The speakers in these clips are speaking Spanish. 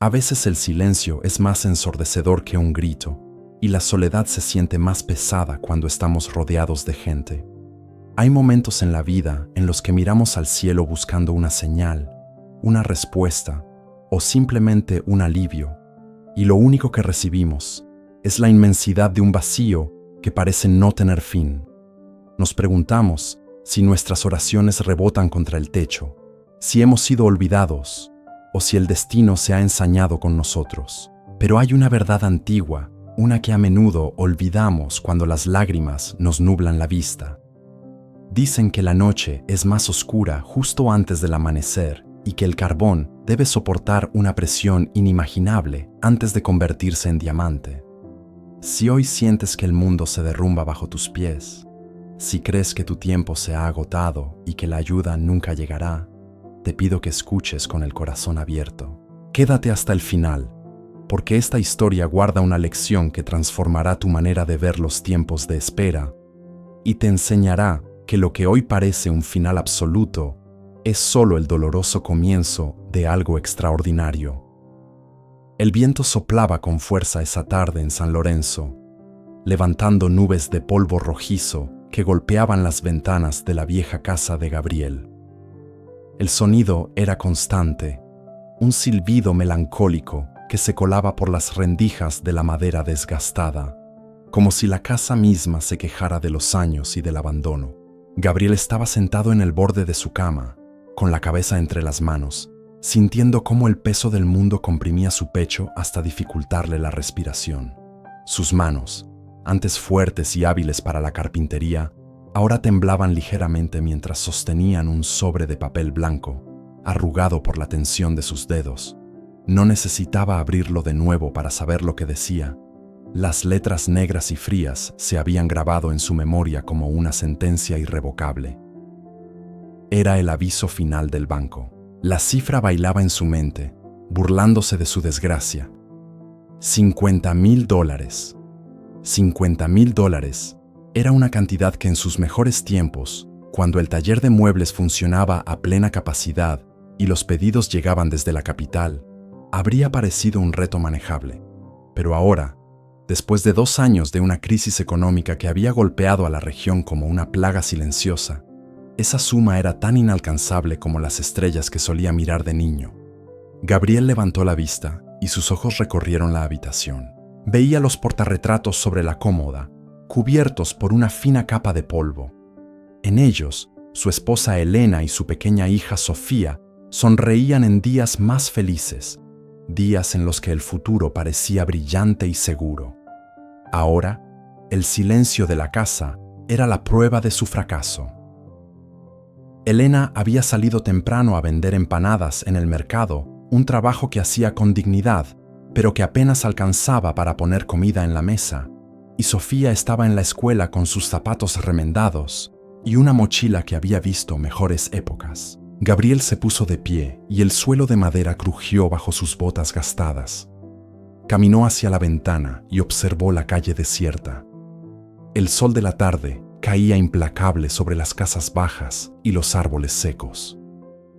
A veces el silencio es más ensordecedor que un grito, y la soledad se siente más pesada cuando estamos rodeados de gente. Hay momentos en la vida en los que miramos al cielo buscando una señal, una respuesta o simplemente un alivio, y lo único que recibimos es la inmensidad de un vacío que parece no tener fin. Nos preguntamos si nuestras oraciones rebotan contra el techo, si hemos sido olvidados o si el destino se ha ensañado con nosotros. Pero hay una verdad antigua, una que a menudo olvidamos cuando las lágrimas nos nublan la vista. Dicen que la noche es más oscura justo antes del amanecer y que el carbón debe soportar una presión inimaginable antes de convertirse en diamante. Si hoy sientes que el mundo se derrumba bajo tus pies, si crees que tu tiempo se ha agotado y que la ayuda nunca llegará, te pido que escuches con el corazón abierto. Quédate hasta el final, porque esta historia guarda una lección que transformará tu manera de ver los tiempos de espera y te enseñará que lo que hoy parece un final absoluto es solo el doloroso comienzo de algo extraordinario. El viento soplaba con fuerza esa tarde en San Lorenzo, levantando nubes de polvo rojizo que golpeaban las ventanas de la vieja casa de Gabriel. El sonido era constante, un silbido melancólico que se colaba por las rendijas de la madera desgastada, como si la casa misma se quejara de los años y del abandono. Gabriel estaba sentado en el borde de su cama, con la cabeza entre las manos, sintiendo cómo el peso del mundo comprimía su pecho hasta dificultarle la respiración. Sus manos, antes fuertes y hábiles para la carpintería, ahora temblaban ligeramente mientras sostenían un sobre de papel blanco, arrugado por la tensión de sus dedos. No necesitaba abrirlo de nuevo para saber lo que decía. Las letras negras y frías se habían grabado en su memoria como una sentencia irrevocable. Era el aviso final del banco. La cifra bailaba en su mente, burlándose de su desgracia. $50,000. $50,000 era una cantidad que en sus mejores tiempos, cuando el taller de muebles funcionaba a plena capacidad y los pedidos llegaban desde la capital, habría parecido un reto manejable. Pero ahora, después de 2 años de una crisis económica que había golpeado a la región como una plaga silenciosa, esa suma era tan inalcanzable como las estrellas que solía mirar de niño. Gabriel levantó la vista y sus ojos recorrieron la habitación. Veía los portarretratos sobre la cómoda, cubiertos por una fina capa de polvo. En ellos, su esposa Elena y su pequeña hija Sofía sonreían en días más felices, días en los que el futuro parecía brillante y seguro. Ahora, el silencio de la casa era la prueba de su fracaso. Elena había salido temprano a vender empanadas en el mercado, un trabajo que hacía con dignidad, pero que apenas alcanzaba para poner comida en la mesa, y Sofía estaba en la escuela con sus zapatos remendados y una mochila que había visto mejores épocas. Gabriel se puso de pie y el suelo de madera crujió bajo sus botas gastadas. Caminó hacia la ventana y observó la calle desierta. El sol de la tarde caía implacable sobre las casas bajas y los árboles secos.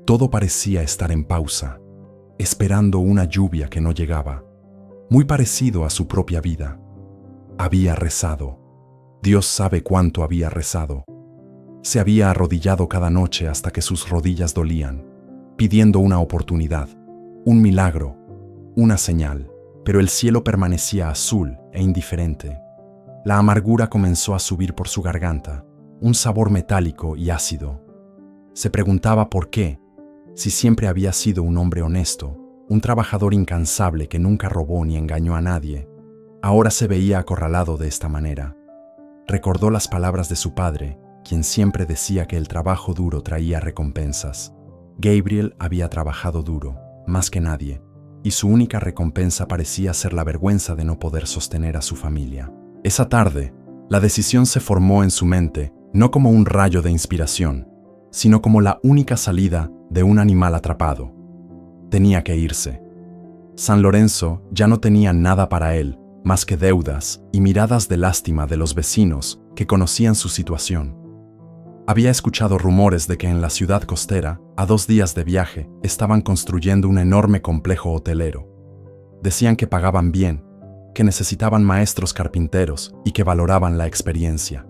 Todo parecía estar en pausa, esperando una lluvia que no llegaba, muy parecido a su propia vida. Había rezado. Dios sabe cuánto había rezado. Se había arrodillado cada noche hasta que sus rodillas dolían, pidiendo una oportunidad, un milagro, una señal, pero el cielo permanecía azul e indiferente. La amargura comenzó a subir por su garganta, un sabor metálico y ácido. Se preguntaba por qué, si siempre había sido un hombre honesto, un trabajador incansable que nunca robó ni engañó a nadie, ahora se veía acorralado de esta manera. Recordó las palabras de su padre, quien siempre decía que el trabajo duro traía recompensas. Gabriel había trabajado duro, más que nadie, y su única recompensa parecía ser la vergüenza de no poder sostener a su familia. Esa tarde, la decisión se formó en su mente, no como un rayo de inspiración, sino como la única salida de un animal atrapado. Tenía que irse. San Lorenzo ya no tenía nada para él, más que deudas y miradas de lástima de los vecinos que conocían su situación. Había escuchado rumores de que en la ciudad costera, a 2 días de viaje, estaban construyendo un enorme complejo hotelero. Decían que pagaban bien, que necesitaban maestros carpinteros y que valoraban la experiencia.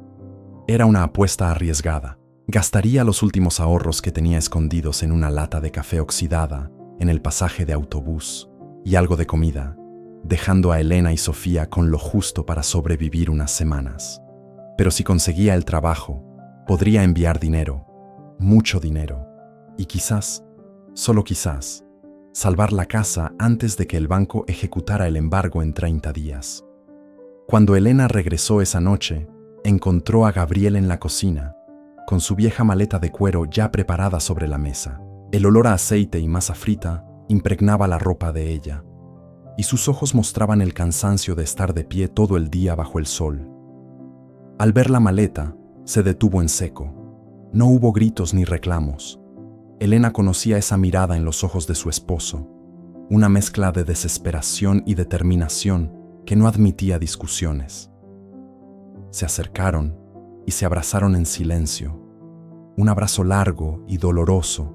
Era una apuesta arriesgada. Gastaría los últimos ahorros que tenía escondidos en una lata de café oxidada, en el pasaje de autobús y algo de comida, dejando a Elena y Sofía con lo justo para sobrevivir unas semanas. Pero si conseguía el trabajo, podría enviar dinero, mucho dinero, y quizás, solo quizás, salvar la casa antes de que el banco ejecutara el embargo en 30 días. Cuando Elena regresó esa noche, encontró a Gabriel en la cocina, con su vieja maleta de cuero ya preparada sobre la mesa. El olor a aceite y masa frita impregnaba la ropa de ella, y sus ojos mostraban el cansancio de estar de pie todo el día bajo el sol. Al ver la maleta, se detuvo en seco. No hubo gritos ni reclamos. Elena conocía esa mirada en los ojos de su esposo, una mezcla de desesperación y determinación que no admitía discusiones. Se acercaron y se abrazaron en silencio, un abrazo largo y doloroso,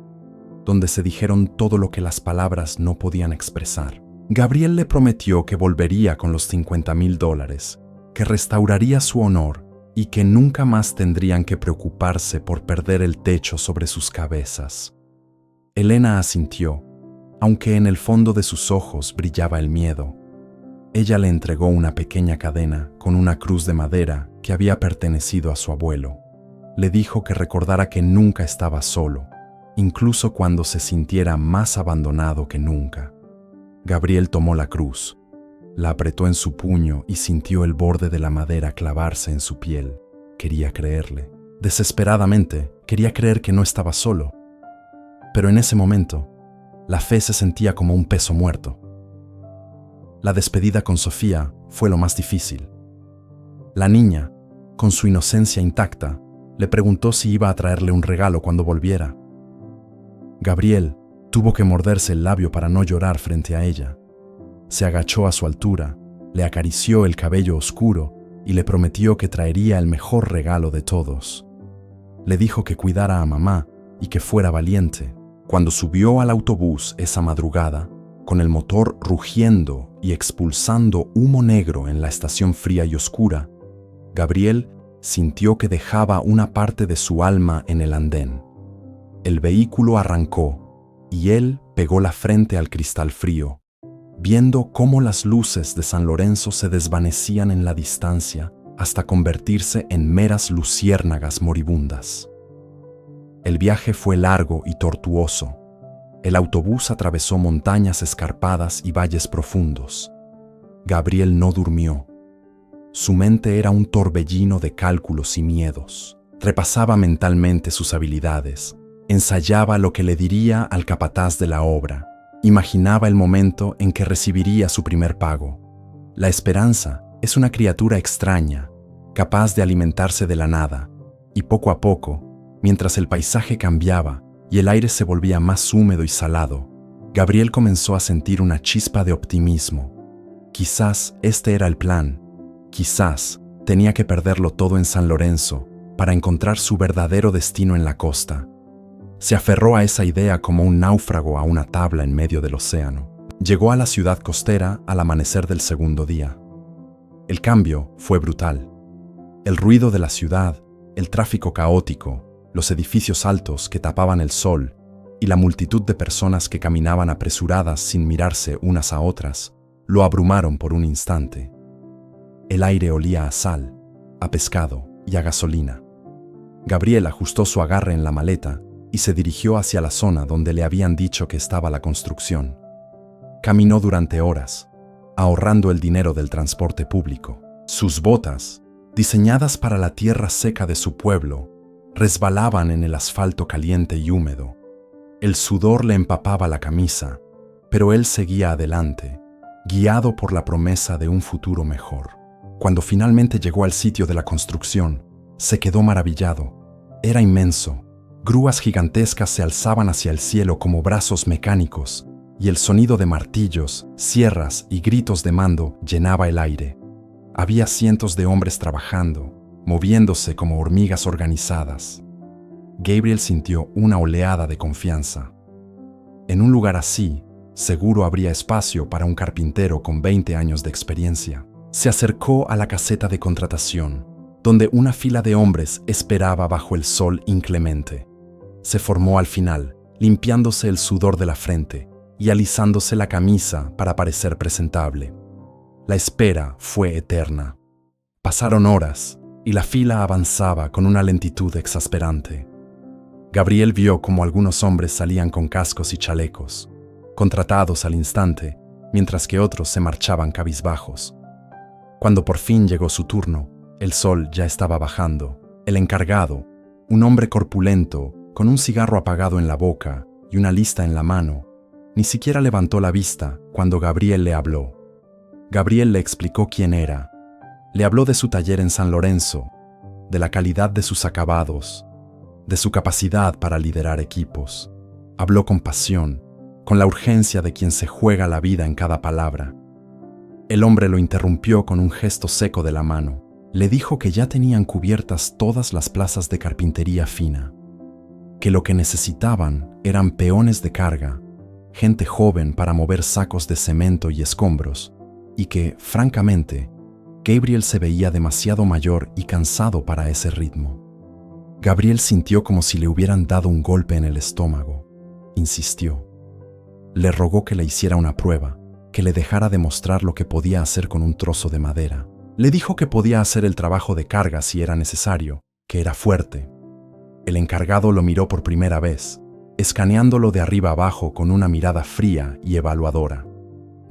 donde se dijeron todo lo que las palabras no podían expresar. Gabriel le prometió que volvería con los $50,000, que restauraría su honor y que nunca más tendrían que preocuparse por perder el techo sobre sus cabezas. Elena asintió, aunque en el fondo de sus ojos brillaba el miedo. Ella le entregó una pequeña cadena con una cruz de madera que había pertenecido a su abuelo. Le dijo que recordara que nunca estaba solo, incluso cuando se sintiera más abandonado que nunca. Gabriel tomó la cruz, la apretó en su puño y sintió el borde de la madera clavarse en su piel. Quería creerle. Desesperadamente, quería creer que no estaba solo. Pero en ese momento, la fe se sentía como un peso muerto. La despedida con Sofía fue lo más difícil. La niña, con su inocencia intacta, le preguntó si iba a traerle un regalo cuando volviera. Gabriel tuvo que morderse el labio para no llorar frente a ella. Se agachó a su altura, le acarició el cabello oscuro y le prometió que traería el mejor regalo de todos. Le dijo que cuidara a mamá y que fuera valiente. Cuando subió al autobús esa madrugada, con el motor rugiendo y expulsando humo negro en la estación fría y oscura, Gabriel sintió que dejaba una parte de su alma en el andén. El vehículo arrancó y él pegó la frente al cristal frío, viendo cómo las luces de San Lorenzo se desvanecían en la distancia hasta convertirse en meras luciérnagas moribundas. El viaje fue largo y tortuoso. El autobús atravesó montañas escarpadas y valles profundos. Gabriel no durmió. Su mente era un torbellino de cálculos y miedos. Repasaba mentalmente sus habilidades, ensayaba lo que le diría al capataz de la obra, imaginaba el momento en que recibiría su primer pago. La esperanza es una criatura extraña, capaz de alimentarse de la nada, y poco a poco, mientras el paisaje cambiaba y el aire se volvía más húmedo y salado, Gabriel comenzó a sentir una chispa de optimismo. Quizás este era el plan. Quizás tenía que perderlo todo en San Lorenzo para encontrar su verdadero destino en la costa. Se aferró a esa idea como un náufrago a una tabla en medio del océano. Llegó a la ciudad costera al amanecer del segundo día. El cambio fue brutal. El ruido de la ciudad, el tráfico caótico, los edificios altos que tapaban el sol y la multitud de personas que caminaban apresuradas sin mirarse unas a otras, lo abrumaron por un instante. El aire olía a sal, a pescado y a gasolina. Gabriel ajustó su agarre en la maleta y se dirigió hacia la zona donde le habían dicho que estaba la construcción. Caminó durante horas, ahorrando el dinero del transporte público. Sus botas, diseñadas para la tierra seca de su pueblo, resbalaban en el asfalto caliente y húmedo. El sudor le empapaba la camisa, pero él seguía adelante, guiado por la promesa de un futuro mejor. Cuando finalmente llegó al sitio de la construcción, se quedó maravillado. Era inmenso. Grúas gigantescas se alzaban hacia el cielo como brazos mecánicos, y el sonido de martillos, sierras y gritos de mando llenaba el aire. Había cientos de hombres trabajando, moviéndose como hormigas organizadas. Gabriel sintió una oleada de confianza. En un lugar así, Seguro habría espacio para un carpintero con 20 años de experiencia. Se acercó a la caseta de contratación, donde una fila de hombres esperaba bajo el sol inclemente. Se formó al final, limpiándose el sudor de la frente y alisándose la camisa para parecer presentable. La espera fue eterna. Pasaron horas y la fila avanzaba con una lentitud exasperante. Gabriel vio cómo algunos hombres salían con cascos y chalecos, contratados al instante, mientras que otros se marchaban cabizbajos. Cuando por fin llegó su turno, el sol ya estaba bajando. El encargado, un hombre corpulento, con un cigarro apagado en la boca y una lista en la mano, ni siquiera levantó la vista cuando Gabriel le habló. Gabriel le explicó quién era. Le habló de su taller en San Lorenzo, de la calidad de sus acabados, de su capacidad para liderar equipos. Habló con pasión, con la urgencia de quien se juega la vida en cada palabra. El hombre lo interrumpió con un gesto seco de la mano. Le dijo que ya tenían cubiertas todas las plazas de carpintería fina, que lo que necesitaban eran peones de carga, gente joven para mover sacos de cemento y escombros, y que, francamente, Gabriel se veía demasiado mayor y cansado para ese ritmo. Gabriel sintió como si le hubieran dado un golpe en el estómago. Insistió. Le rogó que le hiciera una prueba, que le dejara demostrar lo que podía hacer con un trozo de madera. Le dijo que podía hacer el trabajo de carga si era necesario, que era fuerte. El encargado lo miró por primera vez, escaneándolo de arriba abajo con una mirada fría y evaluadora.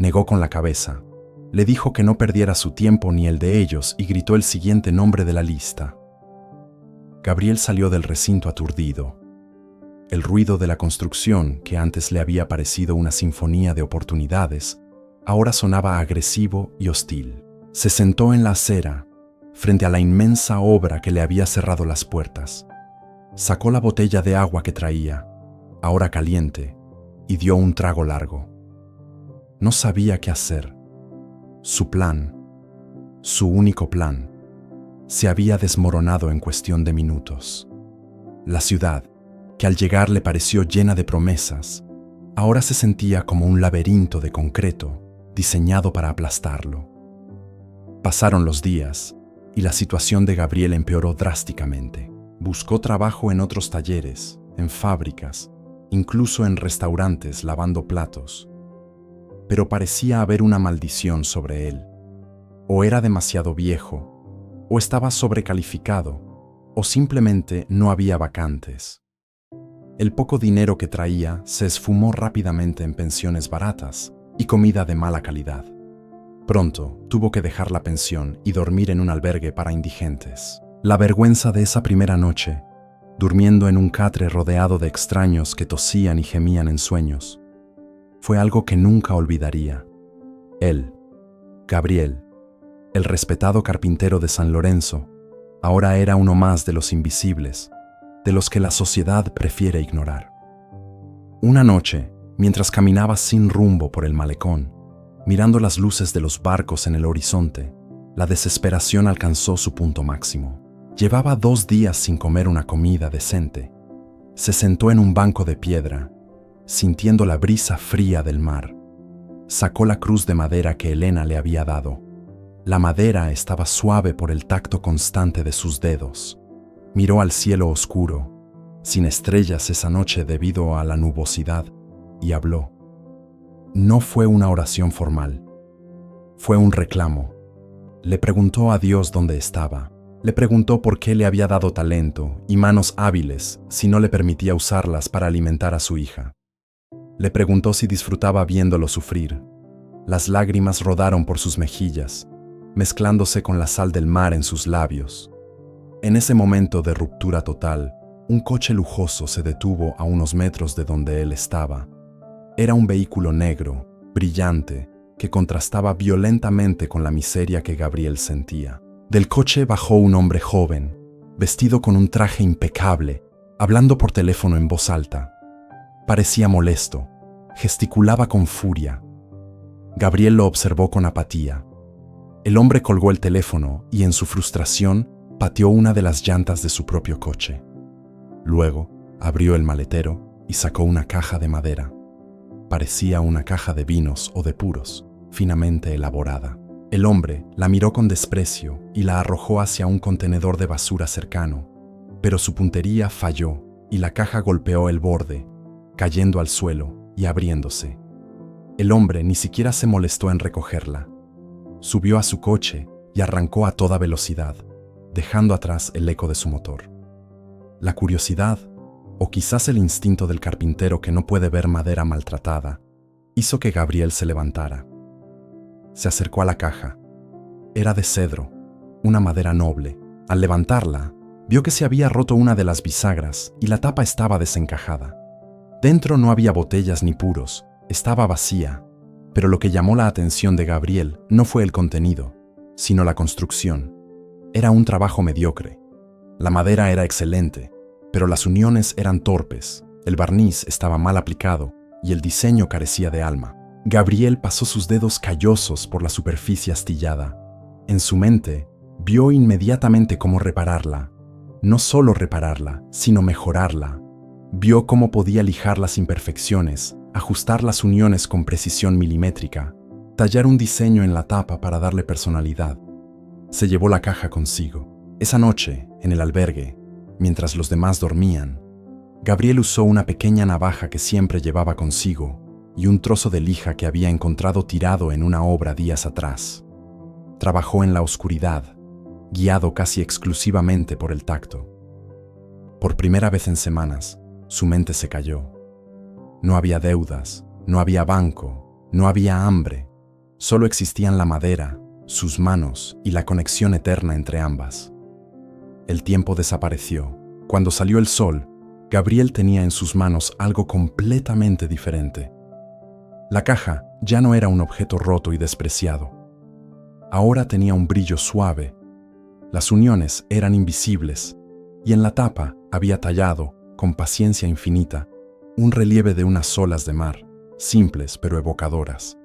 Negó con la cabeza. Le dijo que no perdiera su tiempo ni el de ellos y gritó el siguiente nombre de la lista. Gabriel salió del recinto aturdido. El ruido de la construcción, que antes le había parecido una sinfonía de oportunidades, ahora sonaba agresivo y hostil. Se sentó en la acera, frente a la inmensa obra que le había cerrado las puertas. Sacó la botella de agua que traía, ahora caliente, y dio un trago largo. No sabía qué hacer. Su plan, su único plan, se había desmoronado en cuestión de minutos. La ciudad, que al llegar le pareció llena de promesas, ahora se sentía como un laberinto de concreto diseñado para aplastarlo. Pasaron los días y la situación de Gabriel empeoró drásticamente. Buscó trabajo en otros talleres, en fábricas, incluso en restaurantes lavando platos. Pero parecía haber una maldición sobre él. O era demasiado viejo, o estaba sobrecalificado, o simplemente no había vacantes. El poco dinero que traía se esfumó rápidamente en pensiones baratas y comida de mala calidad. Pronto tuvo que dejar la pensión y dormir en un albergue para indigentes. La vergüenza de esa primera noche, durmiendo en un catre rodeado de extraños que tosían y gemían en sueños, fue algo que nunca olvidaría. Él, Gabriel, el respetado carpintero de San Lorenzo, ahora era uno más de los invisibles, de los que la sociedad prefiere ignorar. Una noche, mientras caminaba sin rumbo por el malecón, mirando las luces de los barcos en el horizonte, la desesperación alcanzó su punto máximo. Llevaba 2 días sin comer una comida decente. Se sentó en un banco de piedra, sintiendo la brisa fría del mar. Sacó la cruz de madera que Elena le había dado. La madera estaba suave por el tacto constante de sus dedos. Miró al cielo oscuro, sin estrellas esa noche debido a la nubosidad, y habló. No fue una oración formal. Fue un reclamo. Le preguntó a Dios dónde estaba. Le preguntó por qué le había dado talento y manos hábiles si no le permitía usarlas para alimentar a su hija. Le preguntó si disfrutaba viéndolo sufrir. Las lágrimas rodaron por sus mejillas, mezclándose con la sal del mar en sus labios. En ese momento de ruptura total, un coche lujoso se detuvo a unos metros de donde él estaba. Era un vehículo negro, brillante, que contrastaba violentamente con la miseria que Gabriel sentía. Del coche bajó un hombre joven, vestido con un traje impecable, hablando por teléfono en voz alta. Parecía molesto, gesticulaba con furia. Gabriel lo observó con apatía. El hombre colgó el teléfono y en su frustración pateó una de las llantas de su propio coche. Luego abrió el maletero y sacó una caja de madera. Parecía una caja de vinos o de puros, finamente elaborada. El hombre la miró con desprecio y la arrojó hacia un contenedor de basura cercano, pero su puntería falló y la caja golpeó el borde, cayendo al suelo y abriéndose. El hombre ni siquiera se molestó en recogerla. Subió a su coche y arrancó a toda velocidad, dejando atrás el eco de su motor. La curiosidad, o quizás el instinto del carpintero que no puede ver madera maltratada, hizo que Gabriel se levantara. Se acercó a la caja. Era de cedro, una madera noble. Al levantarla, vio que se había roto una de las bisagras y la tapa estaba desencajada. Dentro no había botellas ni puros, estaba vacía, pero lo que llamó la atención de Gabriel no fue el contenido, sino la construcción. Era un trabajo mediocre. La madera era excelente, pero las uniones eran torpes, el barniz estaba mal aplicado y el diseño carecía de alma. Gabriel pasó sus dedos callosos por la superficie astillada. En su mente, vio inmediatamente cómo repararla. No solo repararla, sino mejorarla. Vio cómo podía lijar las imperfecciones, ajustar las uniones con precisión milimétrica, tallar un diseño en la tapa para darle personalidad. Se llevó la caja consigo. Esa noche, en el albergue, mientras los demás dormían, Gabriel usó una pequeña navaja que siempre llevaba consigo y un trozo de lija que había encontrado tirado en una obra días atrás. Trabajó en la oscuridad, guiado casi exclusivamente por el tacto. Por primera vez en semanas, su mente se cayó. No había deudas, no había banco, no había hambre. Solo existían la madera, sus manos y la conexión eterna entre ambas. El tiempo desapareció. Cuando salió el sol, Gabriel tenía en sus manos algo completamente diferente. La caja ya no era un objeto roto y despreciado. Ahora tenía un brillo suave. Las uniones eran invisibles y en la tapa había tallado, con paciencia infinita, un relieve de unas olas de mar, simples pero evocadoras.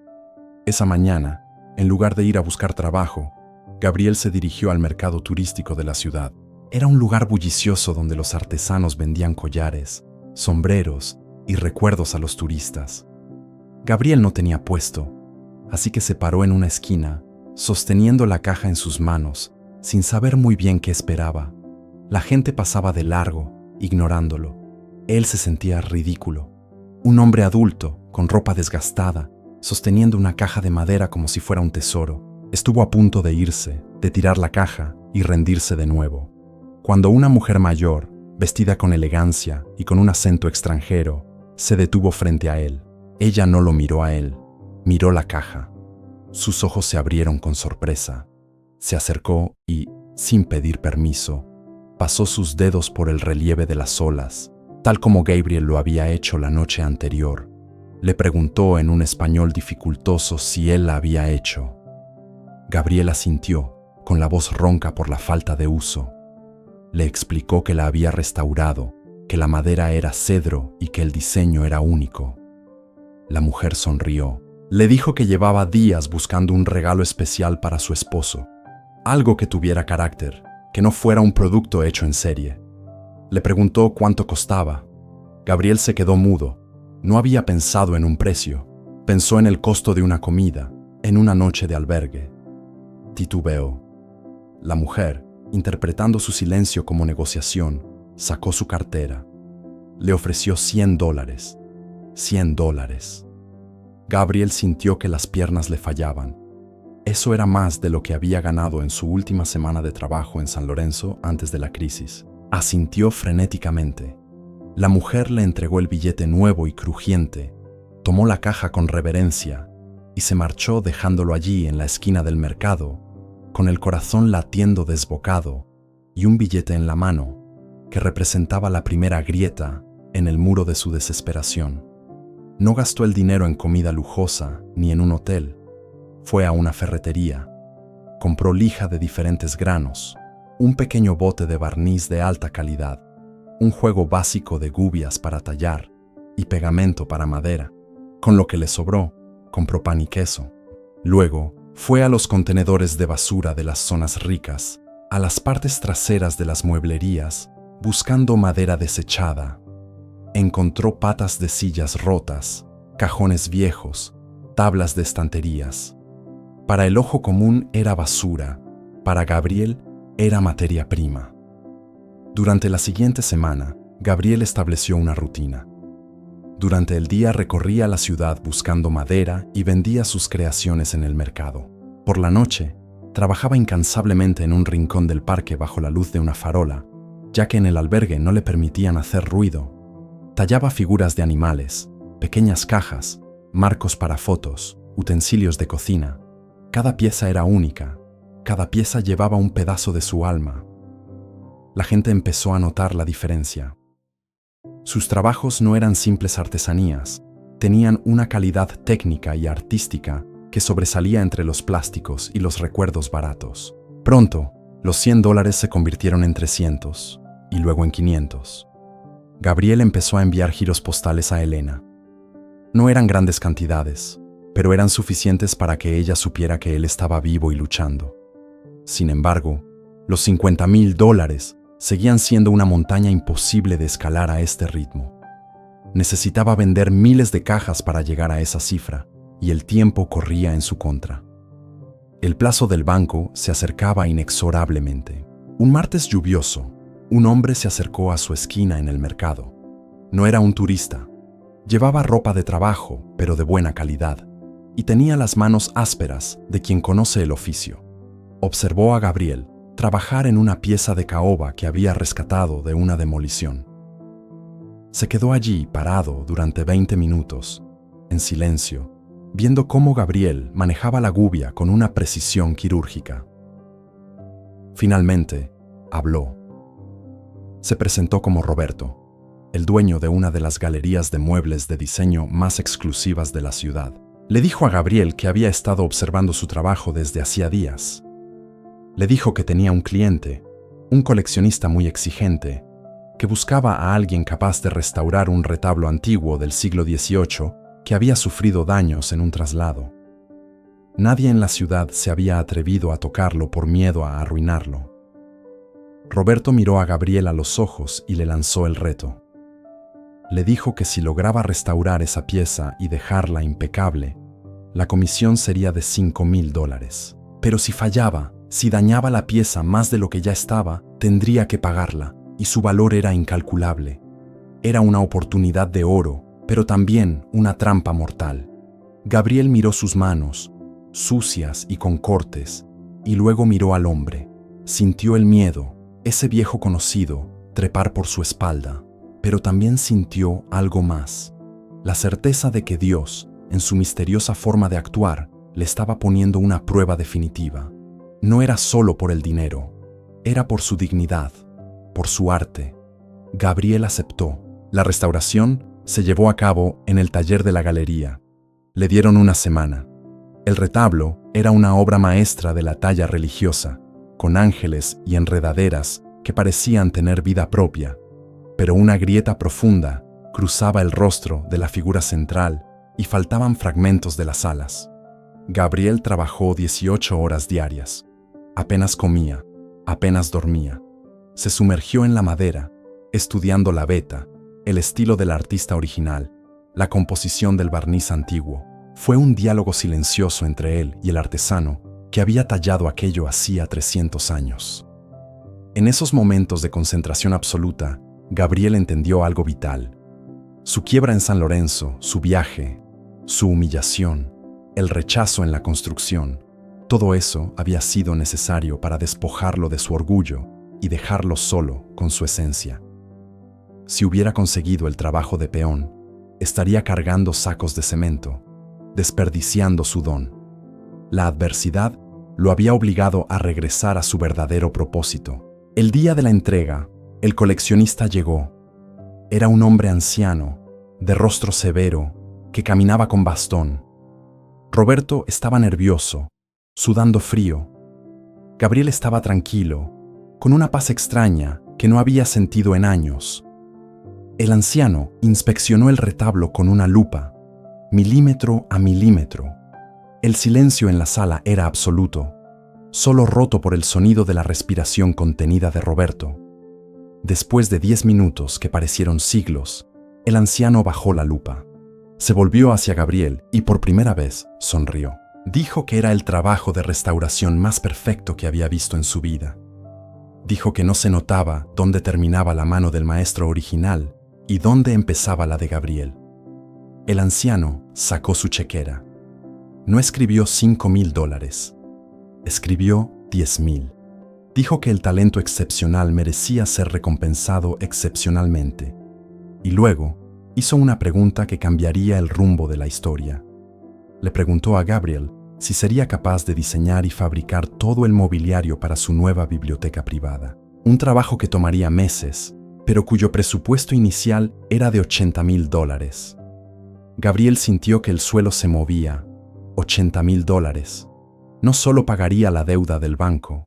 Esa mañana, en lugar de ir a buscar trabajo, Gabriel se dirigió al mercado turístico de la ciudad. Era un lugar bullicioso donde los artesanos vendían collares, sombreros y recuerdos a los turistas. Gabriel no tenía puesto, así que se paró en una esquina, sosteniendo la caja en sus manos, sin saber muy bien qué esperaba. La gente pasaba de largo, ignorándolo. Él se sentía ridículo. Un hombre adulto, con ropa desgastada, sosteniendo una caja de madera como si fuera un tesoro. Estuvo a punto de irse, de tirar la caja y rendirse de nuevo, cuando una mujer mayor, vestida con elegancia y con un acento extranjero, se detuvo frente a él. Ella no lo miró a él, miró la caja. Sus ojos se abrieron con sorpresa. Se acercó y, sin pedir permiso, pasó sus dedos por el relieve de las olas, tal como Gabriel lo había hecho la noche anterior. Le preguntó en un español dificultoso si él la había hecho. Gabriel asintió, con la voz ronca por la falta de uso. Le explicó que la había restaurado, que la madera era cedro y que el diseño era único. La mujer sonrió. Le dijo que llevaba días buscando un regalo especial para su esposo, algo que tuviera carácter, que no fuera un producto hecho en serie. Le preguntó cuánto costaba. Gabriel se quedó mudo. No había pensado en un precio. Pensó en el costo de una comida, en una noche de albergue. Titubeó. La mujer, interpretando su silencio como negociación, sacó su cartera. Le ofreció $100. $100. Gabriel sintió que las piernas le fallaban. Eso era más de lo que había ganado en su última semana de trabajo en San Lorenzo antes de la crisis. Asintió frenéticamente. La mujer le entregó el billete nuevo y crujiente, tomó la caja con reverencia y se marchó dejándolo allí en la esquina del mercado, con el corazón latiendo desbocado y un billete en la mano que representaba la primera grieta en el muro de su desesperación. No gastó el dinero en comida lujosa ni en un hotel. Fue a una ferretería. Compró lija de diferentes granos, un pequeño bote de barniz de alta calidad, un juego básico de gubias para tallar y pegamento para madera. Con lo que le sobró, compró pan y queso. Luego, fue a los contenedores de basura de las zonas ricas, a las partes traseras de las mueblerías, buscando madera desechada. Encontró patas de sillas rotas, cajones viejos, tablas de estanterías. Para el ojo común era basura, para Gabriel era materia prima. Durante la siguiente semana, Gabriel estableció una rutina. Durante el día recorría la ciudad buscando madera y vendía sus creaciones en el mercado. Por la noche, trabajaba incansablemente en un rincón del parque bajo la luz de una farola, ya que en el albergue no le permitían hacer ruido. Tallaba figuras de animales, pequeñas cajas, marcos para fotos, utensilios de cocina. Cada pieza era única, cada pieza llevaba un pedazo de su alma. La gente empezó a notar la diferencia. Sus trabajos no eran simples artesanías, tenían una calidad técnica y artística que sobresalía entre los plásticos y los recuerdos baratos. Pronto, los $100 se convirtieron en 300 y luego en 500. Gabriel empezó a enviar giros postales a Elena. No eran grandes cantidades, pero eran suficientes para que ella supiera que él estaba vivo y luchando. Sin embargo, los $50,000 seguían siendo una montaña imposible de escalar a este ritmo. Necesitaba vender miles de cajas para llegar a esa cifra, y el tiempo corría en su contra. El plazo del banco se acercaba inexorablemente. Un martes lluvioso, un hombre se acercó a su esquina en el mercado. No era un turista. Llevaba ropa de trabajo, pero de buena calidad, y tenía las manos ásperas de quien conoce el oficio. Observó a Gabriel trabajar en una pieza de caoba que había rescatado de una demolición. Se quedó allí parado durante 20 minutos, en silencio, viendo cómo Gabriel manejaba la gubia con una precisión quirúrgica. Finalmente, habló. Se presentó como Roberto, el dueño de una de las galerías de muebles de diseño más exclusivas de la ciudad. Le dijo a Gabriel que había estado observando su trabajo desde hacía días. Le dijo que tenía un cliente, un coleccionista muy exigente, que buscaba a alguien capaz de restaurar un retablo antiguo del siglo XVIII que había sufrido daños en un traslado. Nadie en la ciudad se había atrevido a tocarlo por miedo a arruinarlo. Roberto miró a Gabriel a los ojos y le lanzó el reto. Le dijo que si lograba restaurar esa pieza y dejarla impecable, la comisión sería de $5,000. Pero si fallaba, si dañaba la pieza más de lo que ya estaba, tendría que pagarla, y su valor era incalculable. Era una oportunidad de oro, pero también una trampa mortal. Gabriel miró sus manos, sucias y con cortes, y luego miró al hombre. Sintió el miedo, ese viejo conocido, trepar por su espalda, pero también sintió algo más, la certeza de que Dios, en su misteriosa forma de actuar, le estaba poniendo una prueba definitiva. No era solo por el dinero, era por su dignidad, por su arte. Gabriel aceptó. La restauración se llevó a cabo en el taller de la galería. Le dieron una semana. El retablo era una obra maestra de la talla religiosa, con ángeles y enredaderas que parecían tener vida propia, pero una grieta profunda cruzaba el rostro de la figura central y faltaban fragmentos de las alas. Gabriel trabajó 18 horas diarias. Apenas comía, apenas dormía. Se sumergió en la madera, estudiando la veta, el estilo del artista original, la composición del barniz antiguo. Fue un diálogo silencioso entre él y el artesano que había tallado aquello hacía 300 años. En esos momentos de concentración absoluta, Gabriel entendió algo vital. Su quiebra en San Lorenzo, su viaje, su humillación, el rechazo en la construcción, todo eso había sido necesario para despojarlo de su orgullo y dejarlo solo con su esencia. Si hubiera conseguido el trabajo de peón, estaría cargando sacos de cemento, desperdiciando su don. La adversidad lo había obligado a regresar a su verdadero propósito. El día de la entrega, el coleccionista llegó. Era un hombre anciano, de rostro severo, que caminaba con bastón. Roberto estaba nervioso, sudando frío. Gabriel estaba tranquilo, con una paz extraña que no había sentido en años. El anciano inspeccionó el retablo con una lupa, milímetro a milímetro. El silencio en la sala era absoluto, solo roto por el sonido de la respiración contenida de Roberto. Después de 10 minutos que parecieron siglos, el anciano bajó la lupa. Se volvió hacia Gabriel y por primera vez sonrió. Dijo que era el trabajo de restauración más perfecto que había visto en su vida. Dijo que no se notaba dónde terminaba la mano del maestro original y dónde empezaba la de Gabriel. El anciano sacó su chequera. No escribió $5,000, escribió 10,000. Dijo que el talento excepcional merecía ser recompensado excepcionalmente. Y luego hizo una pregunta que cambiaría el rumbo de la historia. Le preguntó a Gabriel si sería capaz de diseñar y fabricar todo el mobiliario para su nueva biblioteca privada. Un trabajo que tomaría meses, pero cuyo presupuesto inicial era de $80,000. Gabriel sintió que el suelo se movía. $80,000. No solo pagaría la deuda del banco,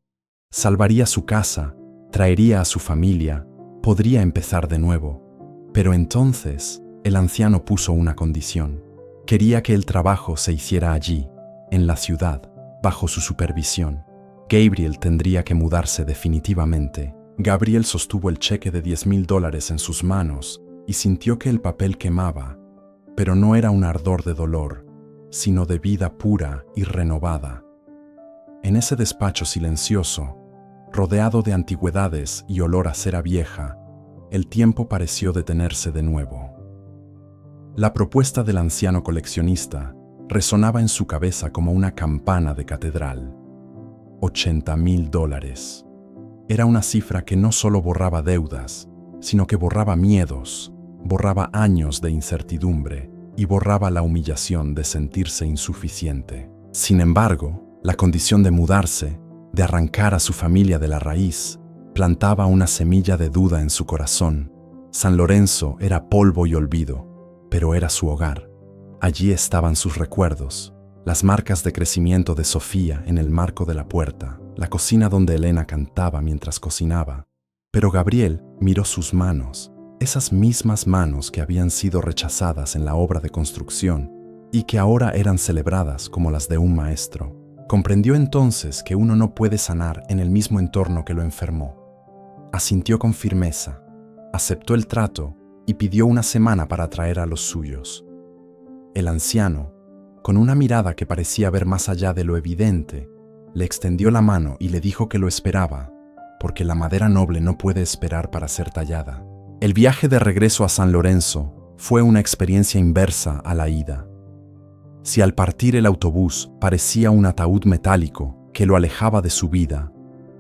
salvaría su casa, traería a su familia, podría empezar de nuevo. Pero entonces, el anciano puso una condición. Quería que el trabajo se hiciera allí, en la ciudad, bajo su supervisión. Gabriel tendría que mudarse definitivamente. Gabriel sostuvo el cheque de $10,000 en sus manos y sintió que el papel quemaba, pero no era un ardor de dolor, sino de vida pura y renovada. En ese despacho silencioso, rodeado de antigüedades y olor a cera vieja, el tiempo pareció detenerse de nuevo. La propuesta del anciano coleccionista resonaba en su cabeza como una campana de catedral. $80,000. Era una cifra que no solo borraba deudas, sino que borraba miedos, borraba años de incertidumbre y borraba la humillación de sentirse insuficiente. Sin embargo, la condición de mudarse, de arrancar a su familia de la raíz, plantaba una semilla de duda en su corazón. San Lorenzo era polvo y olvido, pero era su hogar. Allí estaban sus recuerdos, las marcas de crecimiento de Sofía en el marco de la puerta, la cocina donde Elena cantaba mientras cocinaba. Pero Gabriel miró sus manos, esas mismas manos que habían sido rechazadas en la obra de construcción y que ahora eran celebradas como las de un maestro. Comprendió entonces que uno no puede sanar en el mismo entorno que lo enfermó. Asintió con firmeza, aceptó el trato y pidió una semana para traer a los suyos. El anciano, con una mirada que parecía ver más allá de lo evidente, le extendió la mano y le dijo que lo esperaba, porque la madera noble no puede esperar para ser tallada. El viaje de regreso a San Lorenzo fue una experiencia inversa a la ida. Si al partir el autobús parecía un ataúd metálico que lo alejaba de su vida,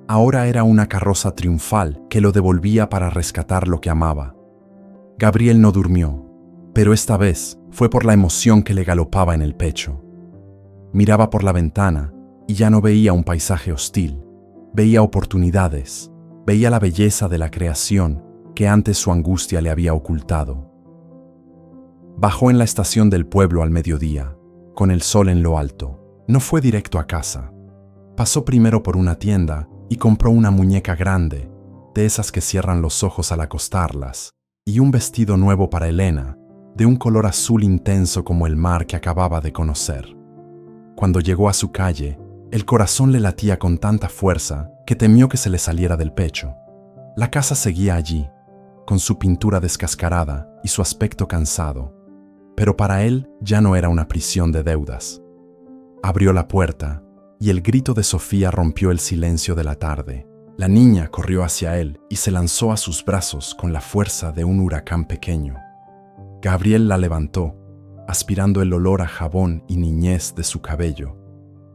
ahora era una carroza triunfal que lo devolvía para rescatar lo que amaba. Gabriel no durmió, pero esta vez fue por la emoción que le galopaba en el pecho. Miraba por la ventana y ya no veía un paisaje hostil, veía oportunidades, veía la belleza de la creación que antes su angustia le había ocultado. Bajó en la estación del pueblo al mediodía, con el sol en lo alto. No fue directo a casa. Pasó primero por una tienda y compró una muñeca grande, de esas que cierran los ojos al acostarlas, y un vestido nuevo para Elena, de un color azul intenso como el mar que acababa de conocer. Cuando llegó a su calle, el corazón le latía con tanta fuerza que temió que se le saliera del pecho. La casa seguía allí, con su pintura descascarada y su aspecto cansado, pero para él ya no era una prisión de deudas. Abrió la puerta y el grito de Sofía rompió el silencio de la tarde. La niña corrió hacia él y se lanzó a sus brazos con la fuerza de un huracán pequeño. Gabriel la levantó, aspirando el olor a jabón y niñez de su cabello,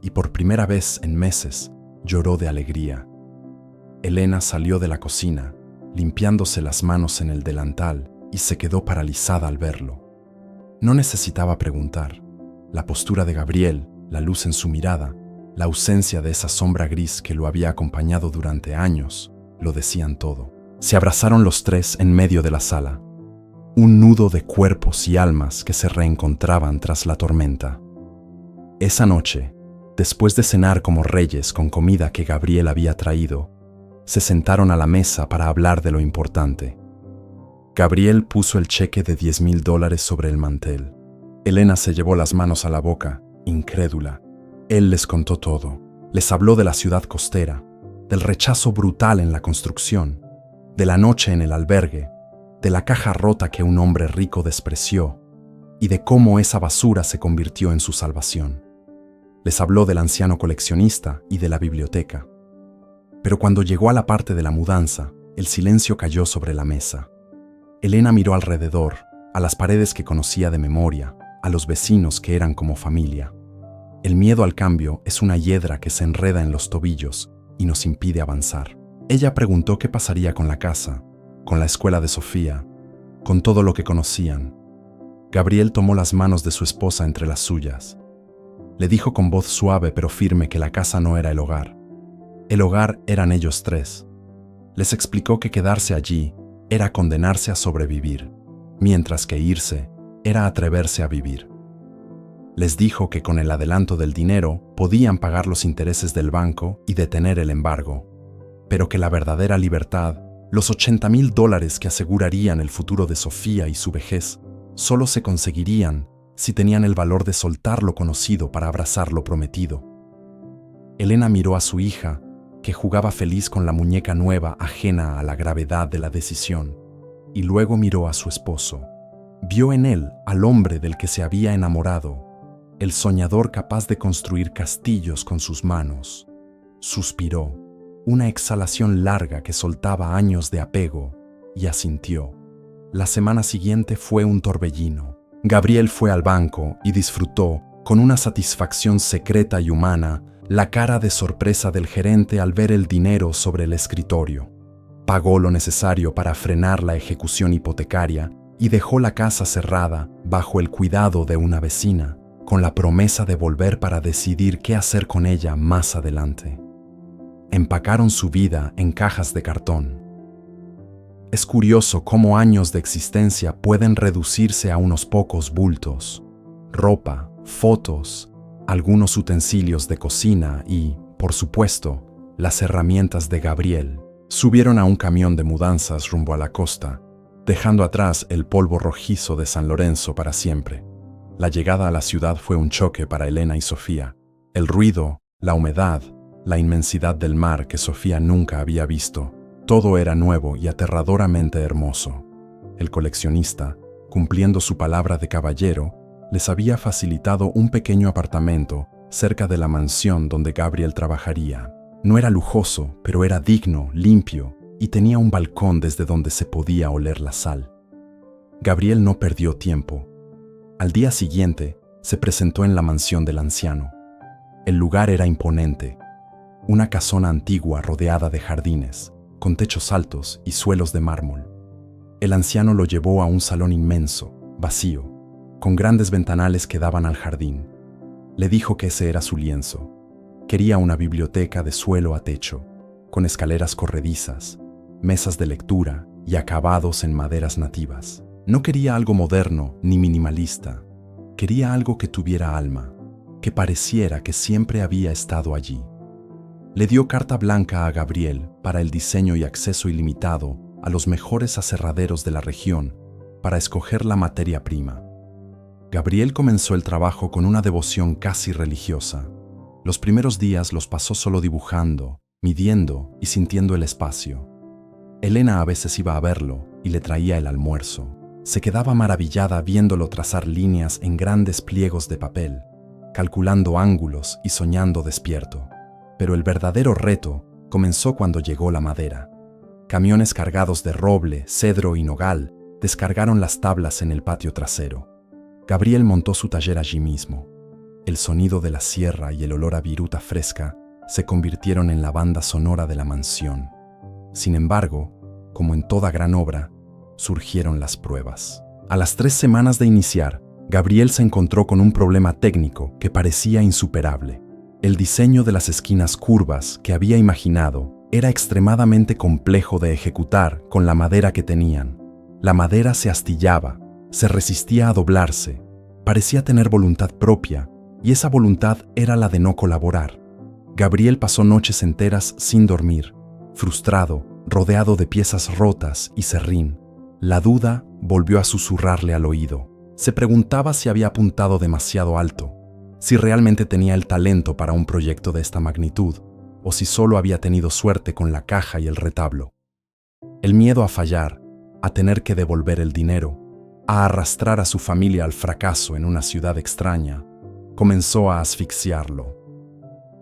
y por primera vez en meses lloró de alegría. Elena salió de la cocina, limpiándose las manos en el delantal, y se quedó paralizada al verlo. No necesitaba preguntar. La postura de Gabriel, la luz en su mirada, la ausencia de esa sombra gris que lo había acompañado durante años, lo decían todo. Se abrazaron los tres en medio de la sala, un nudo de cuerpos y almas que se reencontraban tras la tormenta. Esa noche, después de cenar como reyes con comida que Gabriel había traído, se sentaron a la mesa para hablar de lo importante. Gabriel puso el cheque de $10,000 sobre el mantel. Elena se llevó las manos a la boca, incrédula. Él les contó todo. Les habló de la ciudad costera, del rechazo brutal en la construcción, de la noche en el albergue, de la caja rota que un hombre rico despreció, y de cómo esa basura se convirtió en su salvación. Les habló del anciano coleccionista y de la biblioteca. Pero cuando llegó a la parte de la mudanza, el silencio cayó sobre la mesa. Elena miró alrededor, a las paredes que conocía de memoria, a los vecinos que eran como familia. El miedo al cambio es una hiedra que se enreda en los tobillos y nos impide avanzar. Ella preguntó qué pasaría con la casa, con la escuela de Sofía, con todo lo que conocían. Gabriel tomó las manos de su esposa entre las suyas. Le dijo con voz suave pero firme que la casa no era el hogar. El hogar eran ellos tres. Les explicó que quedarse allí era condenarse a sobrevivir, mientras que irse era atreverse a vivir. Les dijo que con el adelanto del dinero podían pagar los intereses del banco y detener el embargo, pero que la verdadera libertad, los $80,000 que asegurarían el futuro de Sofía y su vejez, solo se conseguirían si tenían el valor de soltar lo conocido para abrazar lo prometido. Elena miró a su hija, que jugaba feliz con la muñeca nueva ajena a la gravedad de la decisión, y luego miró a su esposo. Vio en él al hombre del que se había enamorado, el soñador capaz de construir castillos con sus manos. Suspiró, una exhalación larga que soltaba años de apego, y asintió. La semana siguiente fue un torbellino. Gabriel fue al banco y disfrutó, con una satisfacción secreta y humana, la cara de sorpresa del gerente al ver el dinero sobre el escritorio. Pagó lo necesario para frenar la ejecución hipotecaria y dejó la casa cerrada bajo el cuidado de una vecina, con la promesa de volver para decidir qué hacer con ella más adelante. Empacaron su vida en cajas de cartón. Es curioso cómo años de existencia pueden reducirse a unos pocos bultos: ropa, fotos, algunos utensilios de cocina y, por supuesto, las herramientas de Gabriel. Subieron a un camión de mudanzas rumbo a la costa, dejando atrás el polvo rojizo de San Lorenzo para siempre. La llegada a la ciudad fue un choque para Elena y Sofía. El ruido, la humedad, la inmensidad del mar que Sofía nunca había visto, todo era nuevo y aterradoramente hermoso. El coleccionista, cumpliendo su palabra de caballero, les había facilitado un pequeño apartamento cerca de la mansión donde Gabriel trabajaría. No era lujoso, pero era digno, limpio, y tenía un balcón desde donde se podía oler la sal. Gabriel no perdió tiempo. Al día siguiente, se presentó en la mansión del anciano. El lugar era imponente. Una casona antigua rodeada de jardines, con techos altos y suelos de mármol. El anciano lo llevó a un salón inmenso, vacío, con grandes ventanales que daban al jardín. Le dijo que ese era su lienzo. Quería una biblioteca de suelo a techo, con escaleras corredizas, mesas de lectura y acabados en maderas nativas. No quería algo moderno ni minimalista. Quería algo que tuviera alma, que pareciera que siempre había estado allí. Le dio carta blanca a Gabriel para el diseño y acceso ilimitado a los mejores aserraderos de la región para escoger la materia prima. Gabriel comenzó el trabajo con una devoción casi religiosa. Los primeros días los pasó solo dibujando, midiendo y sintiendo el espacio. Elena a veces iba a verlo y le traía el almuerzo. Se quedaba maravillada viéndolo trazar líneas en grandes pliegos de papel, calculando ángulos y soñando despierto. Pero el verdadero reto comenzó cuando llegó la madera. Camiones cargados de roble, cedro y nogal descargaron las tablas en el patio trasero. Gabriel montó su taller allí mismo. El sonido de la sierra y el olor a viruta fresca se convirtieron en la banda sonora de la mansión. Sin embargo, como en toda gran obra, surgieron las pruebas. A las 3 semanas de iniciar, Gabriel se encontró con un problema técnico que parecía insuperable. El diseño de las esquinas curvas que había imaginado era extremadamente complejo de ejecutar con la madera que tenían. La madera se astillaba, se resistía a doblarse, parecía tener voluntad propia, y esa voluntad era la de no colaborar. Gabriel pasó noches enteras sin dormir, frustrado, rodeado de piezas rotas y serrín. La duda volvió a susurrarle al oído. Se preguntaba si había apuntado demasiado alto, si realmente tenía el talento para un proyecto de esta magnitud, o si solo había tenido suerte con la caja y el retablo. El miedo a fallar, a tener que devolver el dinero, a arrastrar a su familia al fracaso en una ciudad extraña, comenzó a asfixiarlo.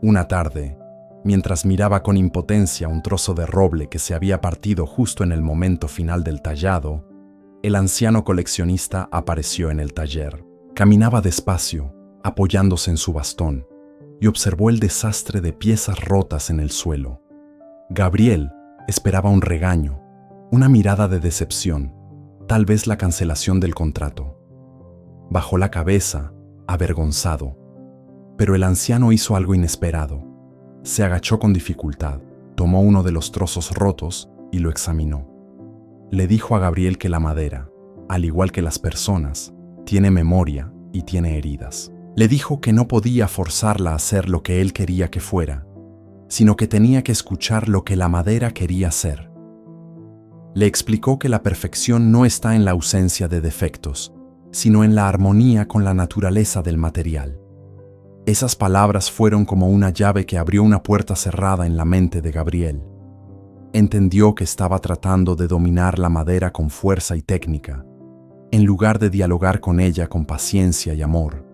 Una tarde, mientras miraba con impotencia un trozo de roble que se había partido justo en el momento final del tallado, el anciano coleccionista apareció en el taller. Caminaba despacio, apoyándose en su bastón, y observó el desastre de piezas rotas en el suelo. Gabriel esperaba un regaño, una mirada de decepción, tal vez la cancelación del contrato. Bajó la cabeza, avergonzado, pero el anciano hizo algo inesperado. Se agachó con dificultad, tomó uno de los trozos rotos y lo examinó. Le dijo a Gabriel que la madera, al igual que las personas, tiene memoria y tiene heridas. Le dijo que no podía forzarla a hacer lo que él quería que fuera, sino que tenía que escuchar lo que la madera quería ser. Le explicó que la perfección no está en la ausencia de defectos, sino en la armonía con la naturaleza del material. Esas palabras fueron como una llave que abrió una puerta cerrada en la mente de Gabriel. Entendió que estaba tratando de dominar la madera con fuerza y técnica, en lugar de dialogar con ella con paciencia y amor.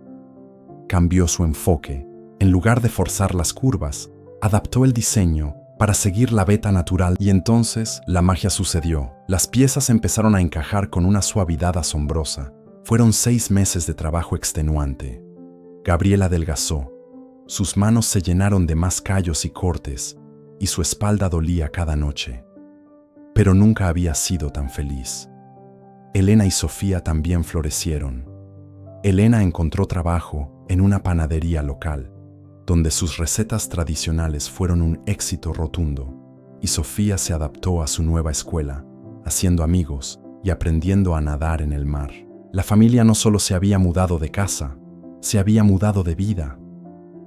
Cambió su enfoque. En lugar de forzar las curvas, adaptó el diseño para seguir la veta natural y entonces la magia sucedió. Las piezas empezaron a encajar con una suavidad asombrosa. Fueron 6 meses de trabajo extenuante. Gabriel adelgazó. Sus manos se llenaron de más callos y cortes, y su espalda dolía cada noche. Pero nunca había sido tan feliz. Elena y Sofía también florecieron. Elena encontró trabajo en una panadería local, donde sus recetas tradicionales fueron un éxito rotundo, y Sofía se adaptó a su nueva escuela, haciendo amigos y aprendiendo a nadar en el mar. La familia no solo se había mudado de casa, se había mudado de vida.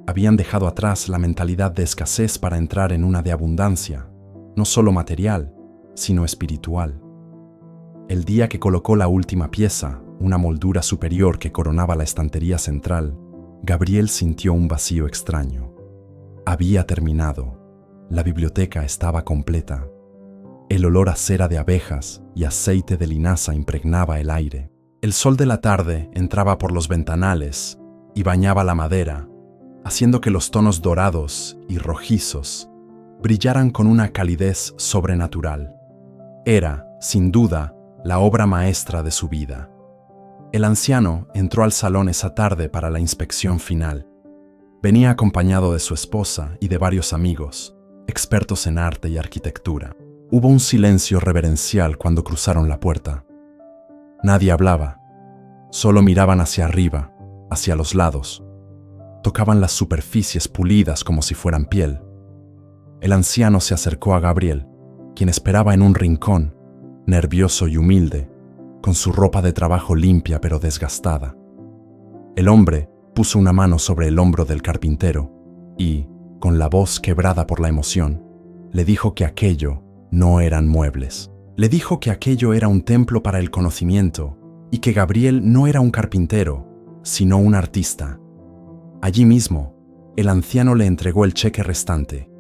Habían dejado atrás la mentalidad de escasez para entrar en una de abundancia, no solo material, sino espiritual. El día que colocó la última pieza, una moldura superior que coronaba la estantería central, Gabriel sintió un vacío extraño. Había terminado. La biblioteca estaba completa. El olor a cera de abejas y aceite de linaza impregnaba el aire. El sol de la tarde entraba por los ventanales y bañaba la madera, haciendo que los tonos dorados y rojizos brillaran con una calidez sobrenatural. Era, sin duda, la obra maestra de su vida. El anciano entró al salón esa tarde para la inspección final. Venía acompañado de su esposa y de varios amigos, expertos en arte y arquitectura. Hubo un silencio reverencial cuando cruzaron la puerta. Nadie hablaba, solo miraban hacia arriba, hacia los lados. Tocaban las superficies pulidas como si fueran piel. El anciano se acercó a Gabriel, quien esperaba en un rincón, nervioso y humilde, con su ropa de trabajo limpia pero desgastada. El hombre puso una mano sobre el hombro del carpintero y, con la voz quebrada por la emoción, le dijo que aquello no eran muebles. Le dijo que aquello era un templo para el conocimiento y que Gabriel no era un carpintero, sino un artista. Allí mismo, el anciano le entregó el cheque restante,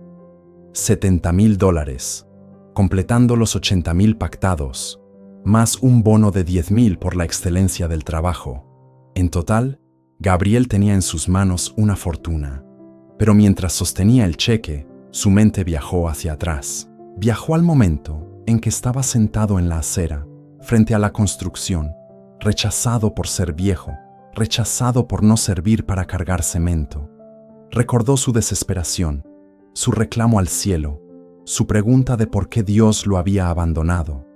$70,000, completando los 80,000 pactados, más un bono de 10,000 por la excelencia del trabajo. En total, Gabriel tenía en sus manos una fortuna. Pero mientras sostenía el cheque, su mente viajó hacia atrás. Viajó al momento en que estaba sentado en la acera, frente a la construcción, rechazado por ser viejo, rechazado por no servir para cargar cemento. Recordó su desesperación, su reclamo al cielo, su pregunta de por qué Dios lo había abandonado.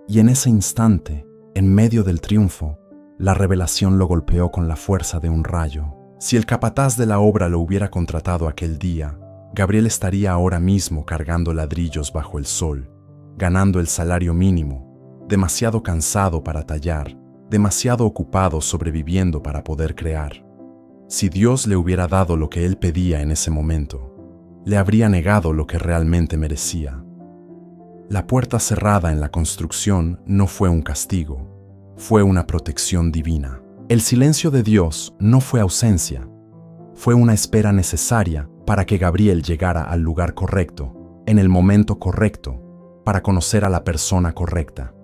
Y en ese instante, en medio del triunfo, la revelación lo golpeó con la fuerza de un rayo. Si el capataz de la obra lo hubiera contratado aquel día, Gabriel estaría ahora mismo cargando ladrillos bajo el sol, ganando el salario mínimo, demasiado cansado para tallar, demasiado ocupado sobreviviendo para poder crear. Si Dios le hubiera dado lo que él pedía en ese momento, le habría negado lo que realmente merecía. La puerta cerrada en la construcción no fue un castigo, fue una protección divina. El silencio de Dios no fue ausencia, fue una espera necesaria para que Gabriel llegara al lugar correcto, en el momento correcto, para conocer a la persona correcta.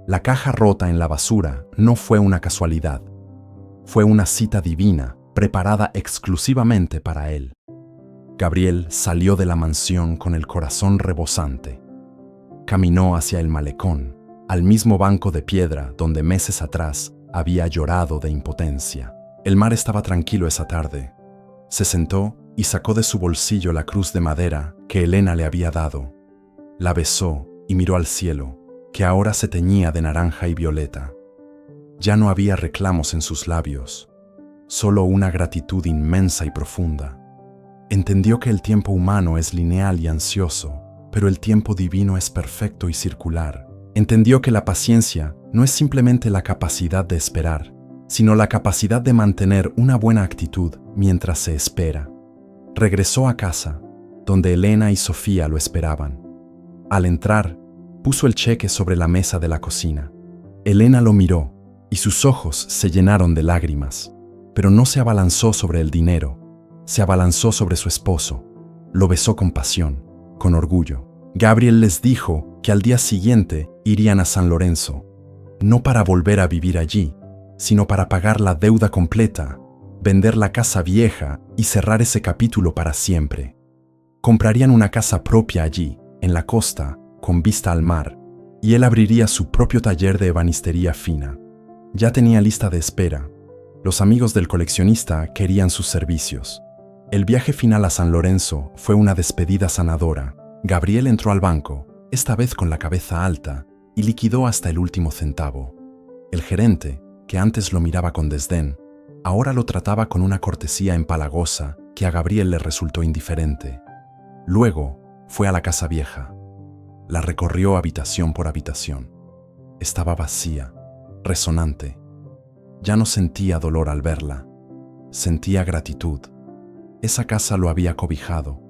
La caja rota en la basura no fue una casualidad. Fue una cita divina, preparada exclusivamente para él. Gabriel salió de la mansión con el corazón rebosante. Caminó hacia el malecón, al mismo banco de piedra donde meses atrás había llorado de impotencia. El mar estaba tranquilo esa tarde. Se sentó y sacó de su bolsillo la cruz de madera que Elena le había dado. La besó y miró al cielo, que ahora se teñía de naranja y violeta. Ya no había reclamos en sus labios, solo una gratitud inmensa y profunda. Entendió que el tiempo humano es lineal y ansioso, pero el tiempo divino es perfecto y circular. Entendió que la paciencia no es simplemente la capacidad de esperar, sino la capacidad de mantener una buena actitud mientras se espera. Regresó a casa, donde Elena y Sofía lo esperaban. Al entrar, puso el cheque sobre la mesa de la cocina. Elena lo miró, y sus ojos se llenaron de lágrimas, pero no se abalanzó sobre el dinero, se abalanzó sobre su esposo. Lo besó con pasión, con orgullo. Gabriel les dijo que al día siguiente irían a San Lorenzo, no para volver a vivir allí, sino para pagar la deuda completa, vender la casa vieja y cerrar ese capítulo para siempre. Comprarían una casa propia allí, en la costa, con vista al mar, y él abriría su propio taller de ebanistería fina. Ya tenía lista de espera. Los amigos del coleccionista querían sus servicios. El viaje final a San Lorenzo fue una despedida sanadora. Gabriel entró al banco, esta vez con la cabeza alta, y liquidó hasta el último centavo. El gerente, que antes lo miraba con desdén, ahora lo trataba con una cortesía empalagosa que a Gabriel le resultó indiferente. Luego fue a la casa vieja. La recorrió habitación por habitación. Estaba vacía, resonante. Ya no sentía dolor al verla. Sentía gratitud. Esa casa lo había cobijado,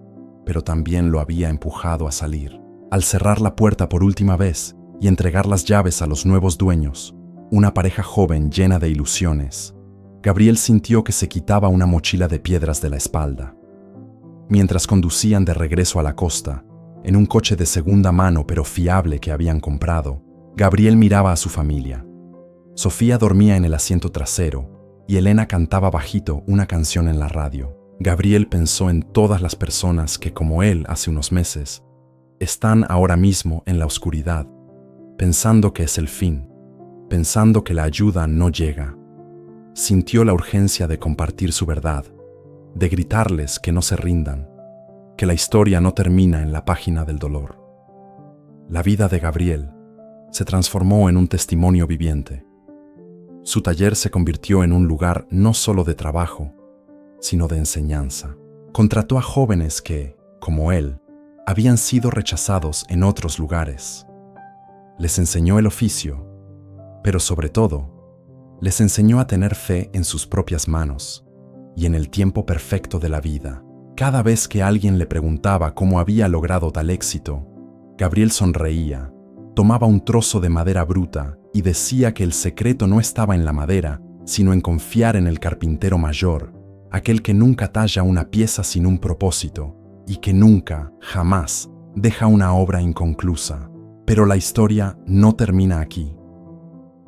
pero también lo había empujado a salir. Al cerrar la puerta por última vez y entregar las llaves a los nuevos dueños, una pareja joven llena de ilusiones, Gabriel sintió que se quitaba una mochila de piedras de la espalda. Mientras conducían de regreso a la costa, en un coche de segunda mano pero fiable que habían comprado, Gabriel miraba a su familia. Sofía dormía en el asiento trasero y Elena cantaba bajito una canción en la radio. Gabriel pensó en todas las personas que, como él hace unos meses, están ahora mismo en la oscuridad, pensando que es el fin, pensando que la ayuda no llega. Sintió la urgencia de compartir su verdad, de gritarles que no se rindan, que la historia no termina en la página del dolor. La vida de Gabriel se transformó en un testimonio viviente. Su taller se convirtió en un lugar no solo de trabajo, sino de enseñanza. Contrató a jóvenes que, como él, habían sido rechazados en otros lugares. Les enseñó el oficio, pero sobre todo, les enseñó a tener fe en sus propias manos y en el tiempo perfecto de la vida. Cada vez que alguien le preguntaba cómo había logrado tal éxito, Gabriel sonreía, tomaba un trozo de madera bruta y decía que el secreto no estaba en la madera, sino en confiar en el carpintero mayor, aquel que nunca talla una pieza sin un propósito y que nunca, jamás, deja una obra inconclusa. Pero la historia no termina aquí.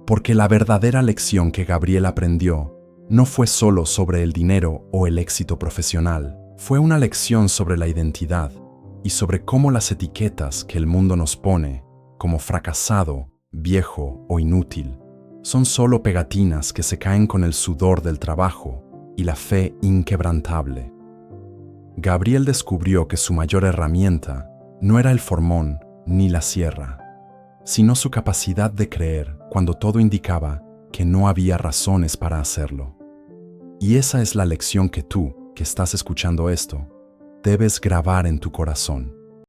Porque la verdadera lección que Gabriel aprendió no fue solo sobre el dinero o el éxito profesional, fue una lección sobre la identidad y sobre cómo las etiquetas que el mundo nos pone, como fracasado, viejo o inútil, son solo pegatinas que se caen con el sudor del trabajo y la fe inquebrantable. Gabriel descubrió que su mayor herramienta no era el formón ni la sierra, sino su capacidad de creer cuando todo indicaba que no había razones para hacerlo. Y esa es la lección que tú, que estás escuchando esto, debes grabar en tu corazón.